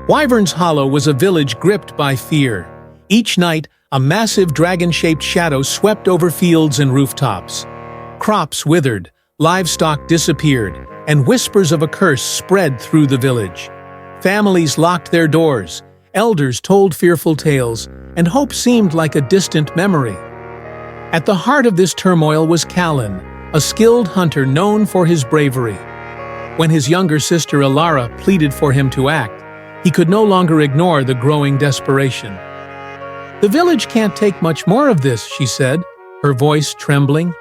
Wyvern's Hollow was a village gripped by fear. Each night, a massive dragon-shaped shadow swept over fields and rooftops. Crops withered, livestock disappeared, and whispers of a curse spread through the village. Families locked their doors, elders told fearful tales, and hope seemed like a distant memory. At the heart of this turmoil was Callen, a skilled hunter known for his bravery. When his younger sister Alara pleaded for him to act, he could no longer ignore the growing desperation. "The village can't take much more of this," she said, her voice trembling.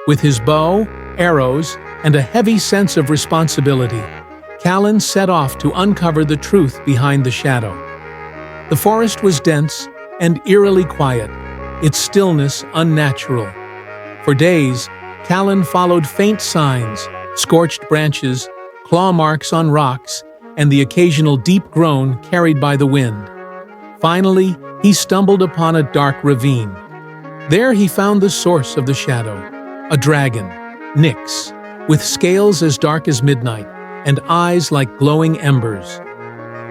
With his bow, arrows, and a heavy sense of responsibility, Callen set off to uncover the truth behind the shadow. The forest was dense and eerily quiet, its stillness unnatural. For days, Callen followed faint signs, scorched branches, claw marks on rocks, and the occasional deep groan carried by the wind. Finally, he stumbled upon a dark ravine. There he found the source of the shadow, a dragon, Nyx, with scales as dark as midnight and eyes like glowing embers.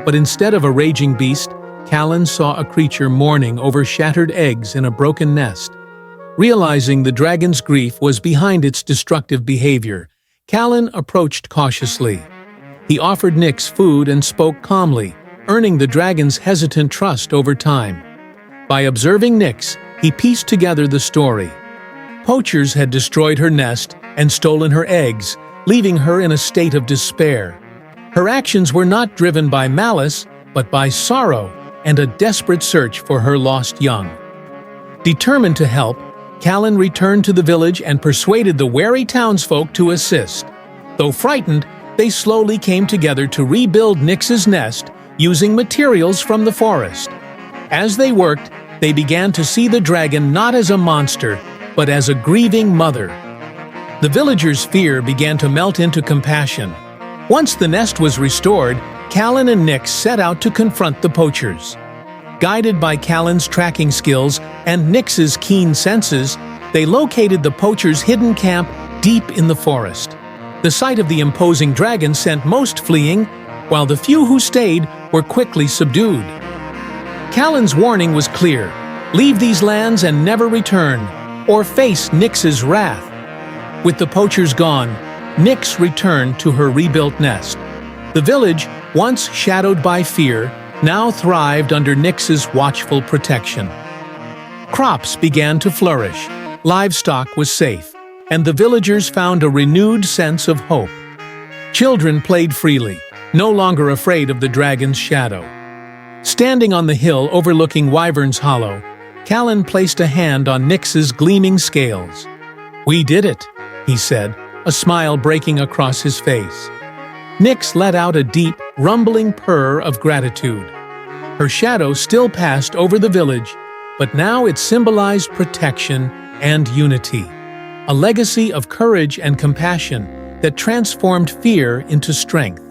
But instead of a raging beast, Callen saw a creature mourning over shattered eggs in a broken nest. Realizing the dragon's grief was behind its destructive behavior, Callen approached cautiously. He offered Nyx food and spoke calmly, earning the dragon's hesitant trust over time. By observing Nyx, he pieced together the story. Poachers had destroyed her nest and stolen her eggs, leaving her in a state of despair. Her actions were not driven by malice, but by sorrow and a desperate search for her lost young. Determined to help, Callen returned to the village and persuaded the wary townsfolk to assist. Though frightened, they slowly came together to rebuild Nyx's nest using materials from the forest. As they worked, they began to see the dragon not as a monster, but as a grieving mother. The villagers' fear began to melt into compassion. Once the nest was restored, Callen and Nyx set out to confront the poachers. Guided by Callen's tracking skills and Nyx's keen senses, they located the poachers' hidden camp deep in the forest. The sight of the imposing dragon sent most fleeing, while the few who stayed were quickly subdued. Callen's warning was clear: leave these lands and never return, or face Nyx's wrath. With the poachers gone, Nyx returned to her rebuilt nest. The village, once shadowed by fear, now thrived under Nyx's watchful protection. Crops began to flourish, livestock was safe, and the villagers found a renewed sense of hope. Children played freely, no longer afraid of the dragon's shadow. Standing on the hill overlooking Wyvern's Hollow, Callen placed a hand on Nyx's gleaming scales. "We did it," he said, a smile breaking across his face. Nyx let out a deep, rumbling purr of gratitude. Her shadow still passed over the village, but now it symbolized protection and unity, a legacy of courage and compassion that transformed fear into strength.